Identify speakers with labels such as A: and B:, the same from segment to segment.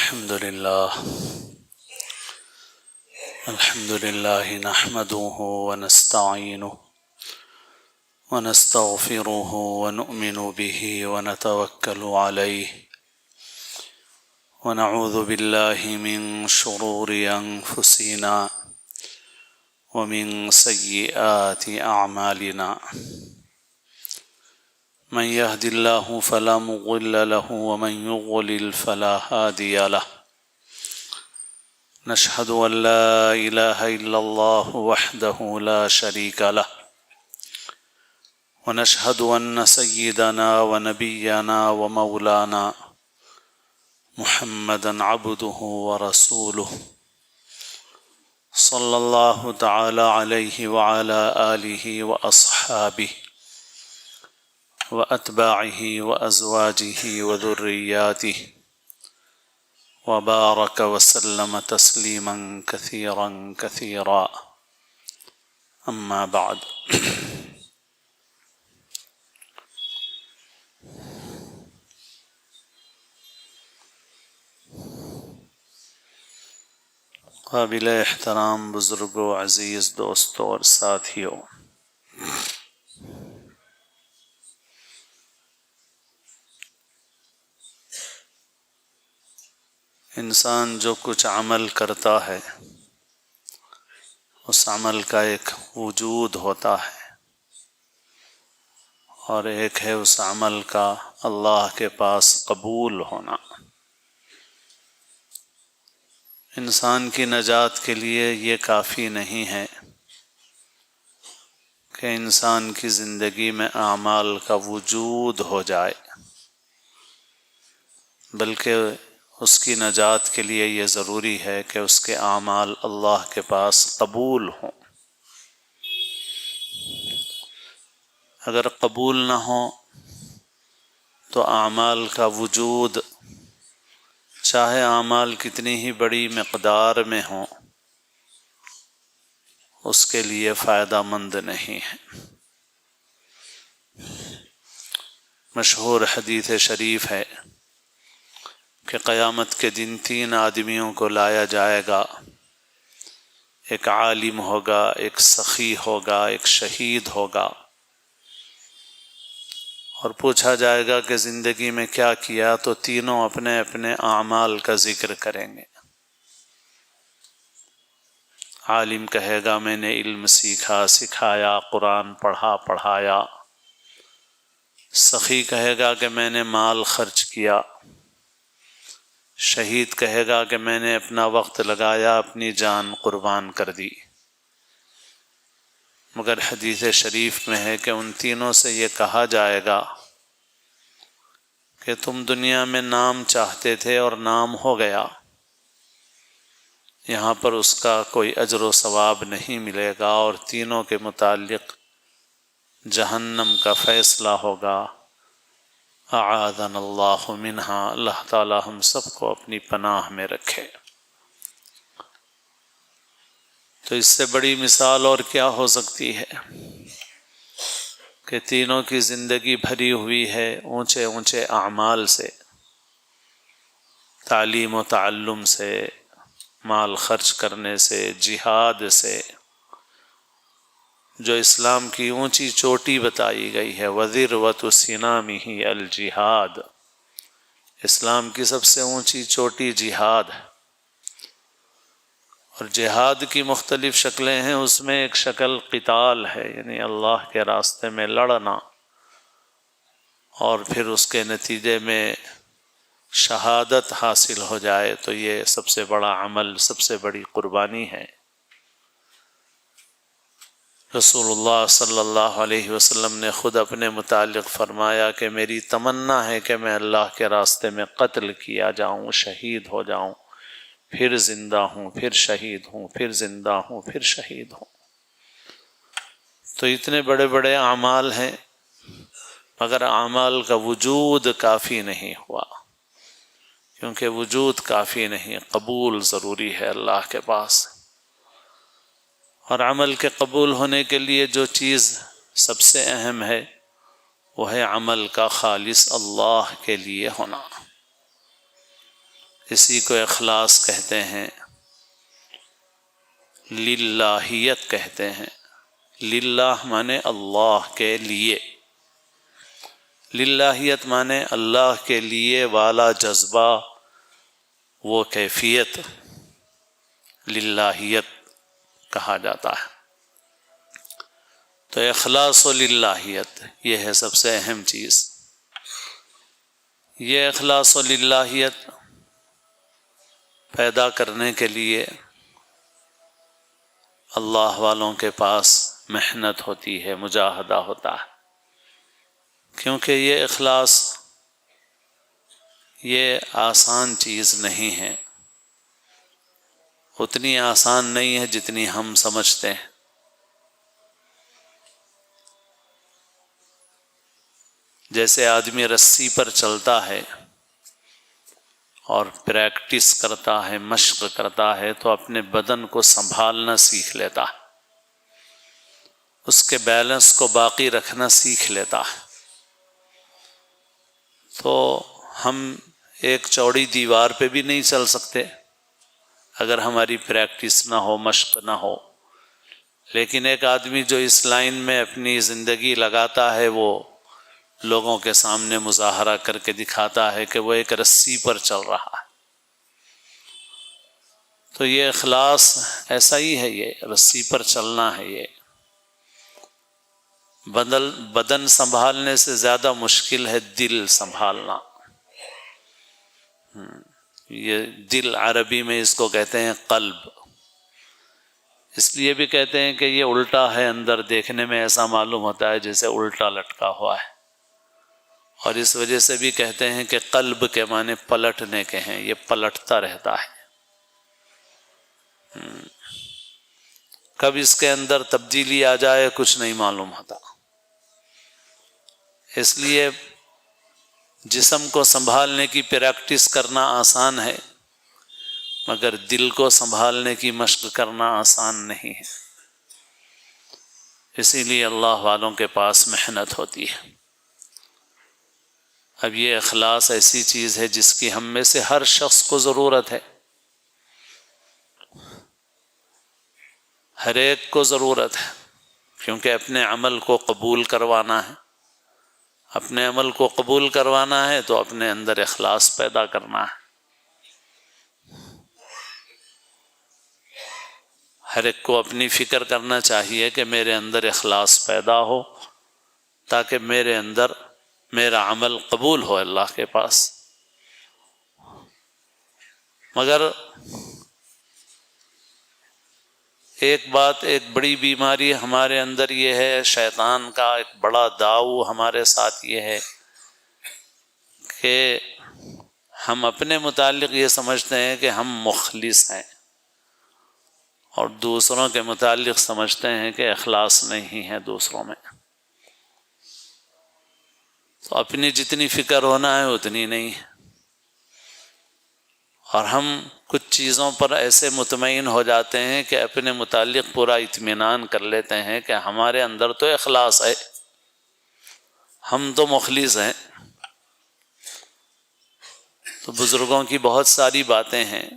A: الحمد لله نحمده ونستعينه ونستغفره ونؤمن به ونتوكل عليه ونعوذ بالله من شرور أنفسنا ومن سيئات أعمالنا من يهد الله فلا مضل له ومن يضلل فلا هادي له نشهد أن لا إله إلا الله وحده لا شريك له ونشهد أن سيدنا ونبينا ومولانا محمدا عبده ورسوله صلى الله تعالى عليه وعلى آله وأصحابه وأتباعه وأزواجه وذرياته وبارك وسلم تسليما كثيرا كثيرا أما بعد قابل احترام بزرگوں، عزیز دوستوں اور ساتھیوں، انسان جو کچھ عمل کرتا ہے اس عمل کا ایک وجود ہوتا ہے اور ایک ہے اس عمل کا اللہ کے پاس قبول ہونا۔ انسان کی نجات کے لیے یہ کافی نہیں ہے کہ انسان کی زندگی میں اعمال کا وجود ہو جائے، بلکہ اس کی نجات کے لیے یہ ضروری ہے کہ اس کے اعمال اللہ کے پاس قبول ہوں۔ اگر قبول نہ ہو تو اعمال کا وجود، چاہے اعمال کتنی ہی بڑی مقدار میں ہوں، اس کے لیے فائدہ مند نہیں ہے۔ مشہور حدیث شریف ہے کہ قیامت کے دن 3 آدمیوں کو لایا جائے گا، ایک عالم ہوگا، ایک سخی ہوگا، ایک شہید ہوگا، اور پوچھا جائے گا کہ زندگی میں کیا کیا، تو تینوں اپنے اپنے اعمال کا ذکر کریں گے۔ عالم کہے گا میں نے علم سیکھا سکھایا، قرآن پڑھا پڑھایا۔ سخی کہے گا کہ میں نے مال خرچ کیا۔ شہید کہے گا کہ میں نے اپنا وقت لگایا، اپنی جان قربان کر دی۔ مگر حدیث شریف میں ہے کہ ان تینوں سے یہ کہا جائے گا کہ تم دنیا میں نام چاہتے تھے اور نام ہو گیا، یہاں پر اس کا کوئی اجر و ثواب نہیں ملے گا، اور تینوں کے متعلق جہنم کا فیصلہ ہوگا۔ اعاذنا اللہ منہا، اللہ تعالی ہم سب کو اپنی پناہ میں رکھے۔ تو اس سے بڑی مثال اور کیا ہو سکتی ہے کہ تینوں کی زندگی بھری ہوئی ہے اونچے اونچے اعمال سے، تعلیم و تعلم سے، مال خرچ کرنے سے، جہاد سے، جو اسلام کی اونچی چوٹی بتائی گئی ہے، وَذِرْوَةُ سِنَامِهِ الْجِہاد، اسلام کی سب سے اونچی چوٹی جہاد ہے۔ اور جہاد کی مختلف شکلیں ہیں، اس میں ایک شکل قتال ہے، یعنی اللہ کے راستے میں لڑنا، اور پھر اس کے نتیجے میں شہادت حاصل ہو جائے تو یہ سب سے بڑا عمل، سب سے بڑی قربانی ہے۔ رسول اللہ صلی اللہ علیہ وسلم نے خود اپنے متعلق فرمایا کہ میری تمنا ہے کہ میں اللہ کے راستے میں قتل کیا جاؤں، شہید ہو جاؤں، پھر زندہ ہوں، پھر شہید ہوں، پھر زندہ ہوں، پھر شہید ہوں۔ تو اتنے بڑے بڑے اعمال ہیں، مگر اعمال کا وجود کافی نہیں ہوا، کیونکہ وجود کافی نہیں، قبول ضروری ہے اللہ کے پاس۔ اور عمل کے قبول ہونے کے لیے جو چیز سب سے اہم ہے وہ ہے عمل کا خالص اللہ کے لیے ہونا۔ اسی کو اخلاص کہتے ہیں، للہیت کہتے ہیں۔ للہ مانے اللہ کے لیے، للہیت مانے اللہ کے لیے والا جذبہ، وہ کیفیت للہیت کہا جاتا ہے۔ تو اخلاص و للہیت یہ ہے سب سے اہم چیز۔ یہ اخلاص و للہیت پیدا کرنے کے لیے اللہ والوں کے پاس محنت ہوتی ہے، مجاہدہ ہوتا ہے، کیونکہ یہ اخلاص یہ آسان چیز نہیں ہے، اتنی آسان نہیں ہے جتنی ہم سمجھتے ہیں۔ جیسے آدمی رسی پر چلتا ہے اور پریکٹس کرتا ہے، مشق کرتا ہے، تو اپنے بدن کو سنبھالنا سیکھ لیتا ہے، اس کے بیلنس کو باقی رکھنا سیکھ لیتا ہے۔ تو ہم ایک چوڑی دیوار پہ بھی نہیں چل سکتے اگر ہماری پریکٹس نہ ہو، مشق نہ ہو، لیکن ایک آدمی جو اس لائن میں اپنی زندگی لگاتا ہے، وہ لوگوں کے سامنے مظاہرہ کر کے دکھاتا ہے کہ وہ ایک رسی پر چل رہا ہے۔ تو یہ اخلاص ایسا ہی ہے، یہ رسی پر چلنا ہے۔ یہ بدن سنبھالنے سے زیادہ مشکل ہے دل سنبھالنا۔ یہ دل عربی میں اس کو کہتے ہیں قلب، اس لیے بھی کہتے ہیں کہ یہ الٹا ہے، اندر دیکھنے میں ایسا معلوم ہوتا ہے جیسے الٹا لٹکا ہوا ہے، اور اس وجہ سے بھی کہتے ہیں کہ قلب کے معنی پلٹنے کے ہیں، یہ پلٹتا رہتا ہے۔ کب اس کے اندر تبدیلی آ جائے کچھ نہیں معلوم ہوتا۔ اس لیے جسم کو سنبھالنے کی پریکٹس کرنا آسان ہے، مگر دل کو سنبھالنے کی مشق کرنا آسان نہیں ہے۔ اسی لیے اللہ والوں کے پاس محنت ہوتی ہے۔ اب یہ اخلاص ایسی چیز ہے جس کی ہم میں سے ہر شخص کو ضرورت ہے، ہر ایک کو ضرورت ہے، کیونکہ اپنے عمل کو قبول کروانا ہے۔ اپنے عمل کو قبول کروانا ہے تو اپنے اندر اخلاص پیدا کرنا ہے۔ ہر ایک کو اپنی فکر کرنا چاہیے کہ میرے اندر اخلاص پیدا ہو، تاکہ میرے اندر میرا عمل قبول ہو اللہ کے پاس۔ مگر ایک بات، ایک بڑی بیماری ہمارے اندر یہ ہے، شیطان کا ایک بڑا داؤ ہمارے ساتھ یہ ہے کہ ہم اپنے متعلق یہ سمجھتے ہیں کہ ہم مخلص ہیں، اور دوسروں کے متعلق سمجھتے ہیں کہ اخلاص نہیں ہے دوسروں میں۔ تو اپنی جتنی فکر ہونا ہے اتنی نہیں ہے، اور ہم کچھ چیزوں پر ایسے مطمئن ہو جاتے ہیں کہ اپنے متعلق پورا اطمینان کر لیتے ہیں کہ ہمارے اندر تو اخلاص ہے، ہم تو مخلص ہیں۔ تو بزرگوں کی بہت ساری باتیں ہیں،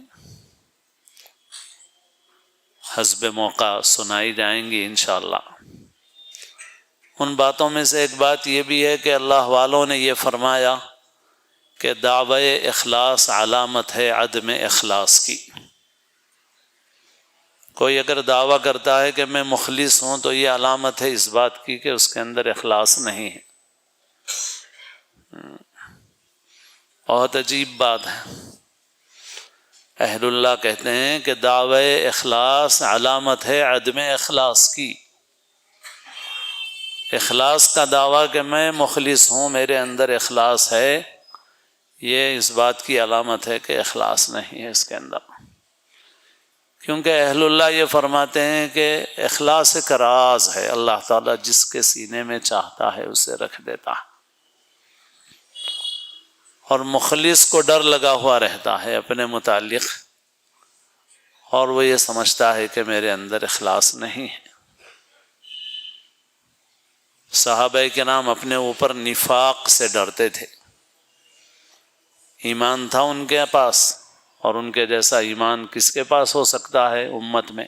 A: حسب موقع سنائی جائیں گی انشاءاللہ۔ ان باتوں میں سے ایک بات یہ بھی ہے کہ اللہ والوں نے یہ فرمایا کہ دعوی اخلاص علامت ہے عدم اخلاص کی۔ کوئی اگر دعویٰ کرتا ہے کہ میں مخلص ہوں تو یہ علامت ہے اس بات کی کہ اس کے اندر اخلاص نہیں ہے۔ بہت عجیب بات ہے۔ اہل اللہ کہتے ہیں کہ دعوی اخلاص علامت ہے عدم اخلاص کی۔ اخلاص کا دعویٰ کہ میں مخلص ہوں، میرے اندر اخلاص ہے، یہ اس بات کی علامت ہے کہ اخلاص نہیں ہے اس کے اندر۔ کیونکہ اہل اللہ یہ فرماتے ہیں کہ اخلاص ایک راز ہے، اللہ تعالیٰ جس کے سینے میں چاہتا ہے اسے رکھ دیتا ہے، اور مخلص کو ڈر لگا ہوا رہتا ہے اپنے متعلق، اور وہ یہ سمجھتا ہے کہ میرے اندر اخلاص نہیں ہے۔ صحابہ کرام اپنے اوپر نفاق سے ڈرتے تھے، ایمان تھا ان کے پاس اور ان کے جیسا ایمان کس کے پاس ہو سکتا ہے امت میں،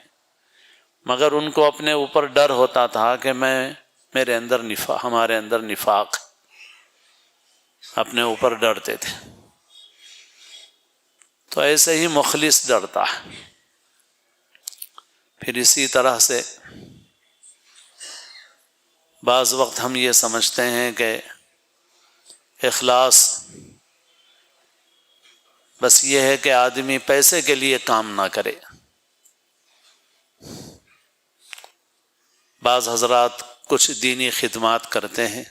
A: مگر ان کو اپنے اوپر ڈر ہوتا تھا کہ میرے اندر ہمارے اندر نفاق، اپنے اوپر ڈرتے تھے۔ تو ایسے ہی مخلص ڈرتا ہے۔ پھر اسی طرح سے بعض وقت ہم یہ سمجھتے ہیں کہ اخلاص بس یہ ہے کہ آدمی پیسے کے لیے کام نہ کرے۔ بعض حضرات کچھ دینی خدمات کرتے ہیں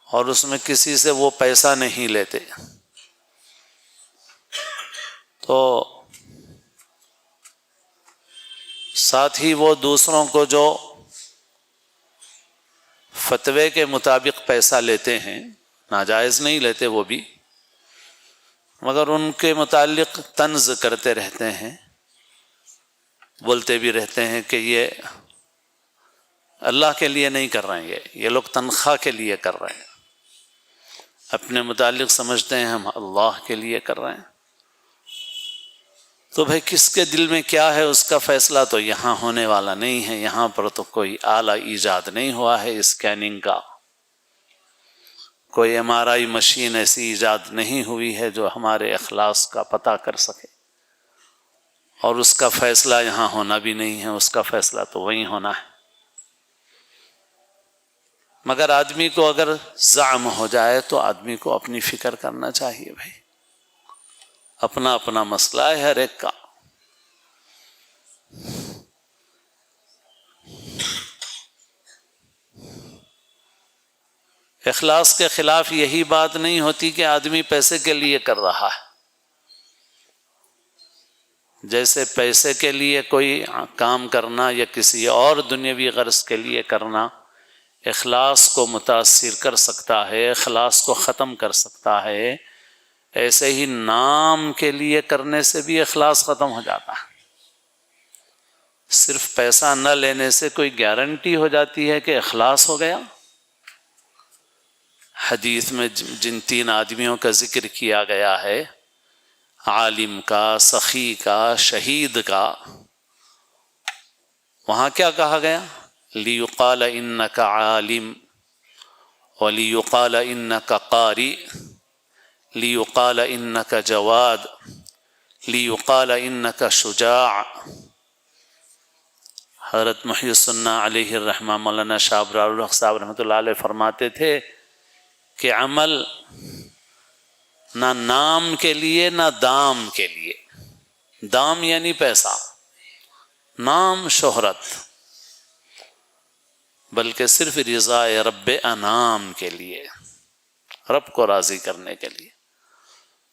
A: اور اس میں کسی سے وہ پیسہ نہیں لیتے، تو ساتھ ہی وہ دوسروں کو جو فتوے کے مطابق پیسہ لیتے ہیں، ناجائز نہیں لیتے وہ بھی، مگر ان کے متعلق طنز کرتے رہتے ہیں، بولتے بھی رہتے ہیں کہ یہ اللہ کے لیے نہیں کر رہے ہیں، یہ لوگ تنخواہ کے لیے کر رہے ہیں، اپنے متعلق سمجھتے ہیں ہم اللہ کے لیے کر رہے ہیں۔ تو بھائی کس کے دل میں کیا ہے اس کا فیصلہ تو یہاں ہونے والا نہیں ہے۔ یہاں پر تو کوئی آلہ ایجاد نہیں ہوا ہے اسکیننگ کا، کوئی MRI مشین ایسی ایجاد نہیں ہوئی ہے جو ہمارے اخلاص کا پتہ کر سکے، اور اس کا فیصلہ یہاں ہونا بھی نہیں ہے، اس کا فیصلہ تو وہیں ہونا ہے۔ مگر آدمی کو اگر زعم ہو جائے تو آدمی کو اپنی فکر کرنا چاہیے، بھائی اپنا اپنا مسئلہ ہے ہر ایک کا۔ اخلاص کے خلاف یہی بات نہیں ہوتی کہ آدمی پیسے کے لیے کر رہا ہے۔ جیسے پیسے کے لیے کوئی کام کرنا یا کسی اور دنیاوی غرض کے لیے کرنا اخلاص کو متاثر کر سکتا ہے، اخلاص کو ختم کر سکتا ہے، ایسے ہی نام کے لیے کرنے سے بھی اخلاص ختم ہو جاتا ہے۔ صرف پیسہ نہ لینے سے کوئی گارنٹی ہو جاتی ہے کہ اخلاص ہو گیا؟ حدیث میں جن 3 آدمیوں کا ذکر کیا گیا ہے، عالم کا، سخی کا، شہید کا، وہاں کیا کہا گیا؟ لیقال انک عالم ولیقال انک قاری لیقال انک جواد لیقال انک شجاع۔ حضرت محی السنہ علیہ الرحمہ مولانا شاہ ابرار الحق صاحب رحمۃ اللہ علیہ فرماتے تھے کہ عمل نہ نام کے لیے نہ دام کے لیے، دام یعنی پیسہ، نام شہرت، بلکہ صرف رضا رب انام کے لیے، رب کو راضی کرنے کے لیے۔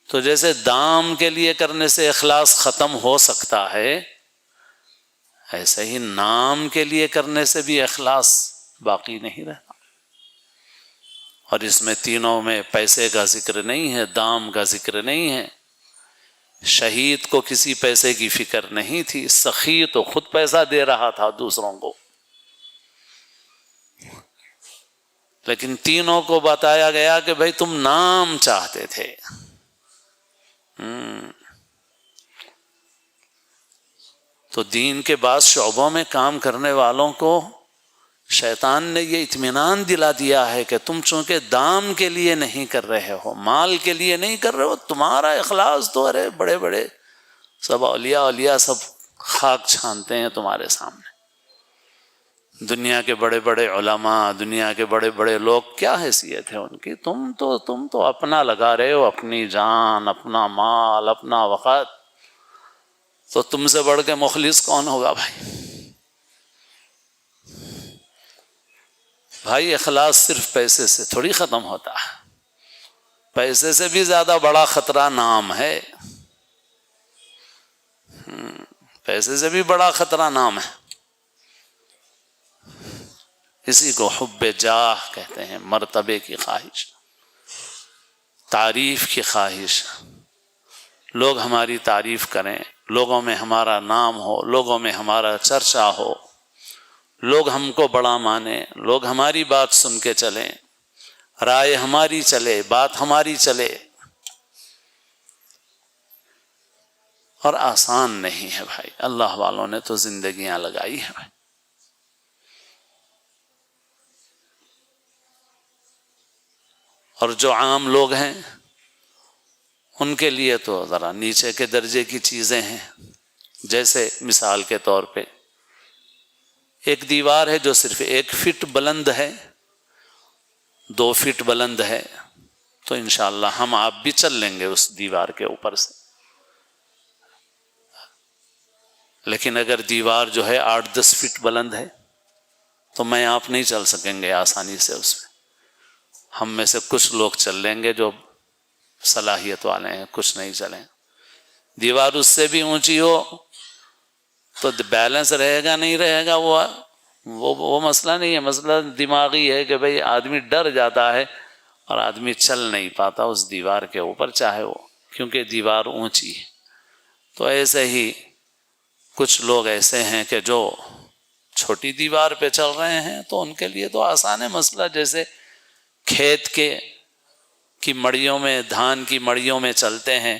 A: تو جیسے دام کے لیے کرنے سے اخلاص ختم ہو سکتا ہے، ایسے ہی نام کے لیے کرنے سے بھی اخلاص باقی نہیں رہتا۔ اور اس میں تینوں میں پیسے کا ذکر نہیں ہے، دام کا ذکر نہیں ہے۔ شہید کو کسی پیسے کی فکر نہیں تھی، سخی تو خود پیسہ دے رہا تھا دوسروں کو، لیکن تینوں کو بتایا گیا کہ بھائی تم نام چاہتے تھے۔ تو دین کے بعض شعبوں میں کام کرنے والوں کو شیطان نے یہ اطمینان دلا دیا ہے کہ تم چونکہ دام کے لیے نہیں کر رہے ہو، مال کے لیے نہیں کر رہے ہو، تمہارا اخلاص تو ارے بڑے بڑے سب اولیاء سب خاک چھانتے ہیں تمہارے سامنے۔ دنیا کے بڑے بڑے علماء، دنیا کے بڑے بڑے لوگ، کیا حیثیت ہے ان کی؟ تم تو اپنا لگا رہے ہو، اپنی جان، اپنا مال، اپنا وقت، تو تم سے بڑھ کے مخلص کون ہوگا بھائی؟ بھائی اخلاص صرف پیسے سے تھوڑی ختم ہوتا ہے، پیسے سے بھی زیادہ بڑا خطرہ نام ہے، پیسے سے بھی بڑا خطرہ نام ہے۔ اسی کو حب جاہ کہتے ہیں، مرتبے کی خواہش، تعریف کی خواہش، لوگ ہماری تعریف کریں، لوگوں میں ہمارا نام ہو، لوگوں میں ہمارا چرچا ہو، لوگ ہم کو بڑا مانیں، لوگ ہماری بات سن کے چلیں، رائے ہماری چلے، بات ہماری چلے۔ اور آسان نہیں ہے بھائی، اللہ والوں نے تو زندگیاں لگائی ہیں بھائی۔ اور جو عام لوگ ہیں ان کے لیے تو ذرا نیچے کے درجے کی چیزیں ہیں، جیسے مثال کے طور پہ ایک دیوار ہے جو صرف 1 فٹ بلند ہے، 2 فٹ بلند ہے، تو انشاءاللہ ہم آپ بھی چل لیں گے اس دیوار کے اوپر سے۔ لیکن اگر دیوار جو ہے 8-10 فٹ بلند ہے تو میں آپ نہیں چل سکیں گے آسانی سے اس میں۔ ہم میں سے کچھ لوگ چل لیں گے جو صلاحیت والے ہیں، کچھ نہیں چلیں۔ دیوار اس سے بھی اونچی ہو تو بیلنس رہے گا نہیں رہے گا، وہ مسئلہ نہیں ہے، مسئلہ دماغی ہے کہ بھئی آدمی ڈر جاتا ہے اور آدمی چل نہیں پاتا اس دیوار کے اوپر، چاہے وہ، کیونکہ دیوار اونچی ہے۔ تو ایسے ہی کچھ لوگ ایسے ہیں کہ جو چھوٹی دیوار پہ چل رہے ہیں تو ان کے لیے تو آسان ہے مسئلہ، جیسے کھیت کی مڑیوں میں، دھان کی مڑیوں میں چلتے ہیں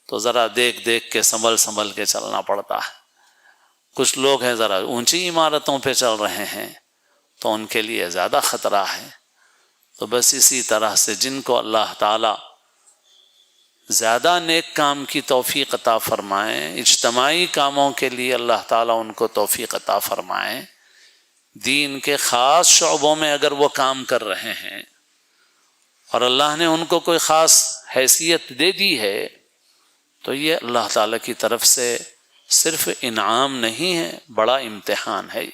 A: تو ذرا دیکھ دیکھ کے سنبھل کے چلنا پڑتا ہے۔ کچھ لوگ ہیں ذرا اونچی عمارتوں پہ چل رہے ہیں تو ان کے لیے زیادہ خطرہ ہے۔ تو بس اسی طرح سے جن کو اللہ تعالی زیادہ نیک کام کی توفیق عطا فرمائیں، اجتماعی کاموں کے لیے اللہ تعالیٰ ان کو توفیق عطا فرمائیں، دین کے خاص شعبوں میں اگر وہ کام کر رہے ہیں اور اللہ نے ان کو کوئی خاص حیثیت دے دی ہے تو یہ اللہ تعالیٰ کی طرف سے صرف انعام نہیں ہے، بڑا امتحان ہے۔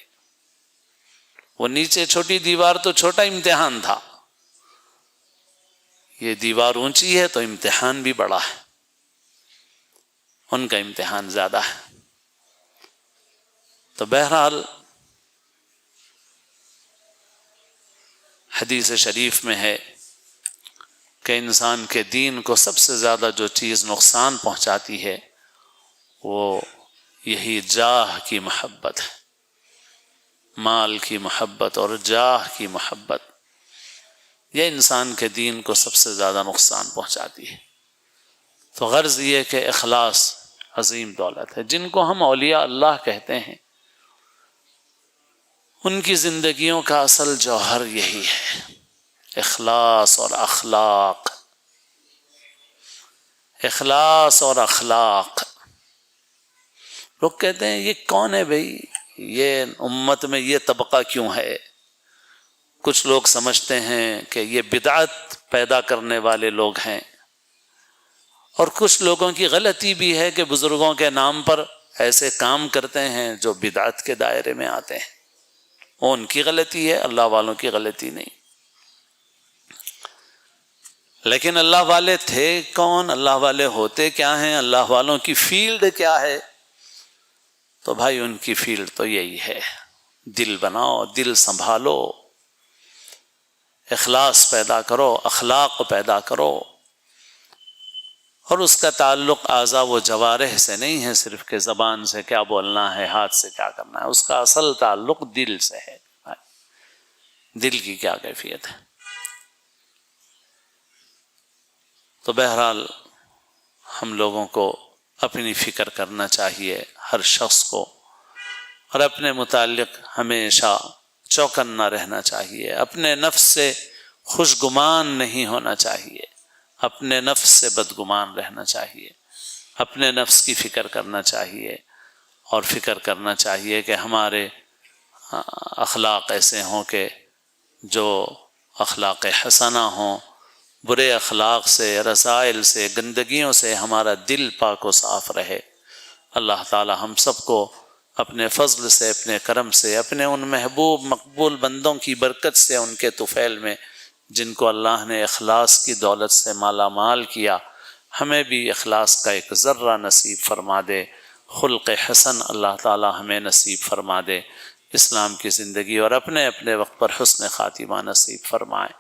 A: وہ نیچے چھوٹی دیوار تو چھوٹا امتحان تھا، یہ دیوار اونچی ہے تو امتحان بھی بڑا ہے، ان کا امتحان زیادہ ہے۔ تو بہرحال حدیث شریف میں ہے کہ انسان کے دین کو سب سے زیادہ جو چیز نقصان پہنچاتی ہے وہ یہی جاہ کی محبت ہے، مال کی محبت اور جاہ کی محبت، یہ انسان کے دین کو سب سے زیادہ نقصان پہنچاتی ہے۔ تو غرض یہ کہ اخلاص عظیم دولت ہے۔ جن کو ہم اولیاء اللہ کہتے ہیں ان کی زندگیوں کا اصل جوہر یہی ہے، اخلاص اور اخلاق، اخلاص اور اخلاق۔ لوگ کہتے ہیں یہ کون ہے بھئی، یہ امت میں یہ طبقہ کیوں ہے؟ کچھ لوگ سمجھتے ہیں کہ یہ بدعت پیدا کرنے والے لوگ ہیں، اور کچھ لوگوں کی غلطی بھی ہے کہ بزرگوں کے نام پر ایسے کام کرتے ہیں جو بدعت کے دائرے میں آتے ہیں، وہ ان کی غلطی ہے، اللہ والوں کی غلطی نہیں۔ لیکن اللہ والے تھے کون، اللہ والے ہوتے کیا ہیں، اللہ والوں کی فیلڈ کیا ہے؟ تو بھائی ان کی فیلڈ تو یہی ہے، دل بناؤ، دل سنبھالو، اخلاص پیدا کرو، اخلاق پیدا کرو، اور اس کا تعلق اعضاء و جوارح سے نہیں ہے صرف کہ زبان سے کیا بولنا ہے، ہاتھ سے کیا کرنا ہے، اس کا اصل تعلق دل سے ہے، دل کی کیا کیفیت ہے۔ تو بہرحال ہم لوگوں کو اپنی فکر کرنا چاہیے، ہر شخص کو، اور اپنے متعلق ہمیشہ چوکنا رہنا چاہیے، اپنے نفس سے خوشگمان نہیں ہونا چاہیے، اپنے نفس سے بدگمان رہنا چاہیے، اپنے نفس کی فکر کرنا چاہیے، اور فکر کرنا چاہیے کہ ہمارے اخلاق ایسے ہوں کہ جو اخلاق حسنہ ہوں، برے اخلاق سے، رسائل سے، گندگیوں سے ہمارا دل پاک و صاف رہے۔ اللہ تعالی ہم سب کو اپنے فضل سے، اپنے کرم سے، اپنے ان محبوب مقبول بندوں کی برکت سے، ان کے طفیل میں جن کو اللہ نے اخلاص کی دولت سے مالا مال کیا، ہمیں بھی اخلاص کا ایک ذرہ نصیب فرما دے، خلق حسن اللہ تعالی ہمیں نصیب فرما دے، اسلام کی زندگی اور اپنے اپنے وقت پر حسن خاتمہ نصیب فرمائے۔